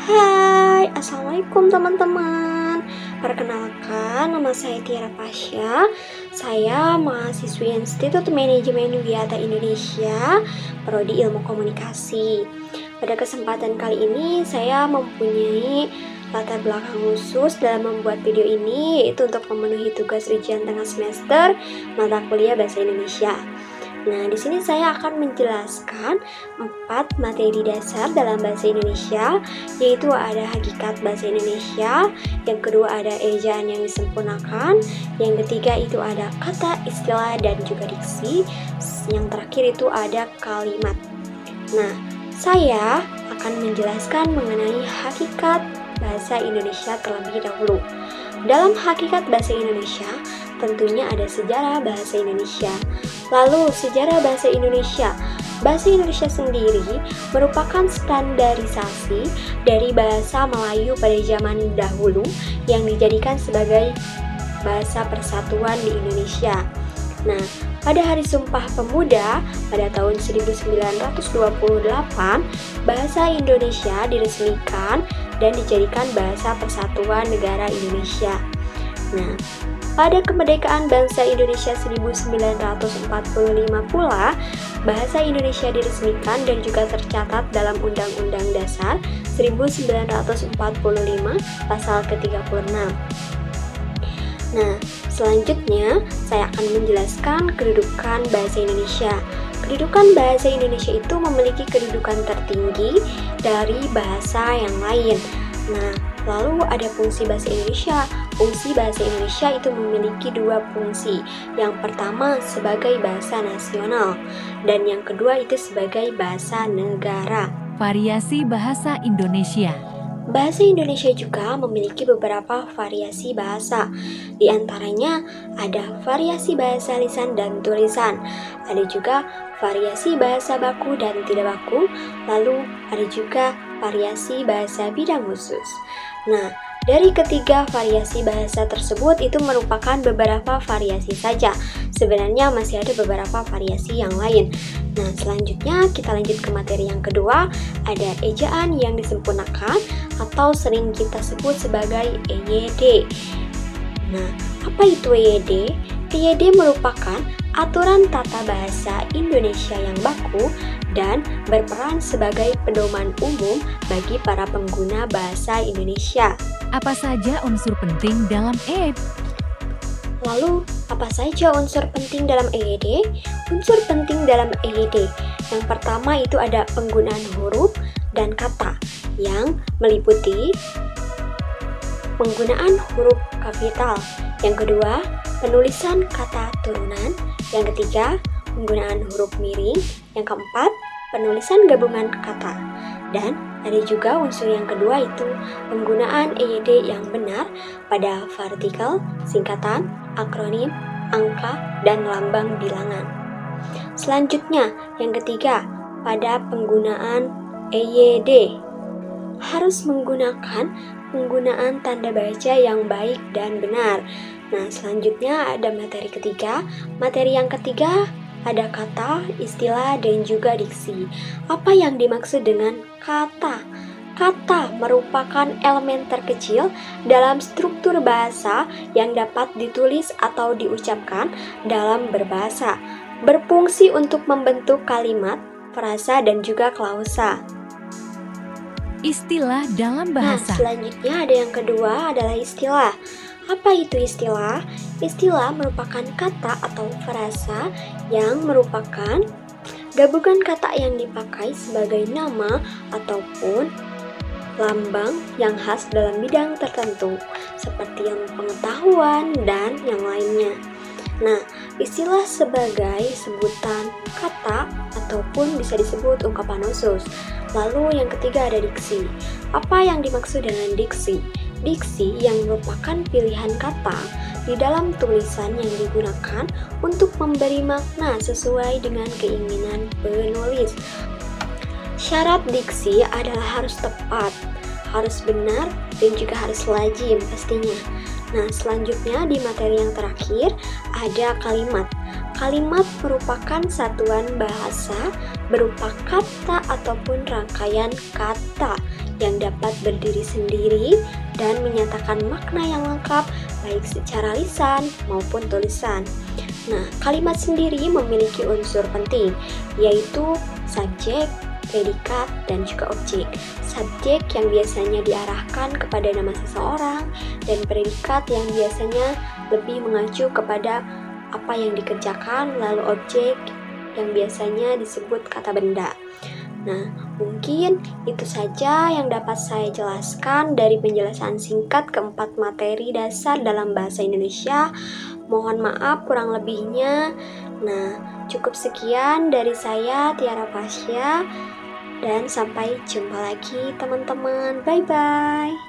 Hai, Assalamualaikum teman-teman. Perkenalkan, nama saya Tiara Pasha. Saya mahasiswi Institut Manajemen Wiata Indonesia, Prodi Ilmu Komunikasi. Pada kesempatan kali ini, saya mempunyai latar belakang khusus dalam membuat video ini, yaitu untuk memenuhi tugas ujian tengah semester mata kuliah Bahasa Indonesia. Nah, di sini saya akan menjelaskan 4 materi dasar dalam bahasa Indonesia, yaitu ada hakikat bahasa Indonesia, yang kedua ada ejaan yang disempurnakan, yang ketiga itu ada kata, istilah, dan juga diksi, yang terakhir itu ada kalimat. Nah, saya akan menjelaskan mengenai hakikat bahasa Indonesia terlebih dahulu. Dalam hakikat bahasa Indonesia, tentunya ada sejarah bahasa Indonesia. Lalu, sejarah bahasa Indonesia. Bahasa Indonesia sendiri merupakan standarisasi dari bahasa Melayu pada zaman dahulu yang dijadikan sebagai bahasa persatuan di Indonesia. Nah, pada Hari Sumpah Pemuda pada tahun 1928, bahasa Indonesia diresmikan dan dijadikan bahasa persatuan negara Indonesia. Nah, pada kemerdekaan bangsa Indonesia 1945 pula, bahasa Indonesia diresmikan dan juga tercatat dalam Undang-Undang Dasar 1945 pasal ke-36. Nah, selanjutnya saya akan menjelaskan kedudukan bahasa Indonesia. Kedudukan bahasa Indonesia itu memiliki kedudukan tertinggi dari bahasa yang lain. Nah, lalu ada fungsi bahasa Indonesia. Fungsi bahasa Indonesia itu memiliki 2 fungsi. Yang pertama sebagai bahasa nasional, dan yang kedua itu sebagai bahasa negara. Variasi bahasa Indonesia. Bahasa Indonesia juga memiliki beberapa variasi bahasa. Di antaranya ada variasi bahasa lisan dan tulisan. Ada juga variasi bahasa baku dan tidak baku. Lalu ada juga variasi bahasa bidang khusus. Nah, dari ketiga variasi bahasa tersebut itu merupakan beberapa variasi saja. Sebenarnya masih ada beberapa variasi yang lain. Nah, selanjutnya kita lanjut ke materi yang kedua, ada ejaan yang disempurnakan atau sering kita sebut sebagai EYD. Nah, apa itu EYD? EYD merupakan aturan tata bahasa Indonesia yang baku dan berperan sebagai pedoman umum bagi para pengguna bahasa Indonesia. Apa saja unsur penting dalam EYD? Lalu, apa saja unsur penting dalam EYD? Unsur penting dalam EYD yang pertama itu ada penggunaan huruf dan kata yang meliputi penggunaan huruf kapital. Yang kedua, penulisan kata turunan. Yang ketiga, penggunaan huruf miring. Yang keempat, penulisan gabungan kata. Dan ada juga unsur yang kedua itu penggunaan EYD yang benar pada partikel, singkatan, akronim, angka, dan lambang bilangan. Selanjutnya, yang ketiga, pada penggunaan EYD harus menggunakan penggunaan tanda baca yang baik dan benar. Nah, selanjutnya ada materi ketiga. Materi yang ketiga ada kata, istilah, dan juga diksi. Apa yang dimaksud dengan kata? Kata merupakan elemen terkecil dalam struktur bahasa yang dapat ditulis atau diucapkan dalam berbahasa. Berfungsi untuk membentuk kalimat, frasa, dan juga klausa. Istilah dalam bahasa. Nah, selanjutnya ada yang kedua adalah istilah. Apa itu istilah? Istilah merupakan kata atau frasa yang merupakan gabungan kata yang dipakai sebagai nama ataupun lambang yang khas dalam bidang tertentu, seperti yang pengetahuan dan yang lainnya. Nah, istilah sebagai sebutan kata ataupun bisa disebut ungkapan khusus. Lalu yang ketiga ada diksi. Apa yang dimaksud dengan diksi? Diksi yang merupakan pilihan kata di dalam tulisan yang digunakan untuk memberi makna sesuai dengan keinginan penulis. Syarat diksi adalah harus tepat, harus benar, dan juga harus lazim pastinya. Nah, selanjutnya di materi yang terakhir ada kalimat. Kalimat merupakan satuan bahasa berupa kata ataupun rangkaian kata yang dapat berdiri sendiri dan menyatakan makna yang lengkap baik secara lisan maupun tulisan. Nah, kalimat sendiri memiliki unsur penting, yaitu subjek, predikat, dan juga objek. Subjek yang biasanya diarahkan kepada nama seseorang, dan predikat yang biasanya lebih mengacu kepada apa yang dikerjakan, lalu objek yang biasanya disebut kata benda. Nah, mungkin itu saja yang dapat saya jelaskan dari penjelasan singkat keempat materi dasar dalam bahasa Indonesia. Mohon maaf kurang lebihnya. Nah, cukup sekian dari saya, Tiara Pasya. Dan sampai jumpa lagi teman-teman. Bye-bye.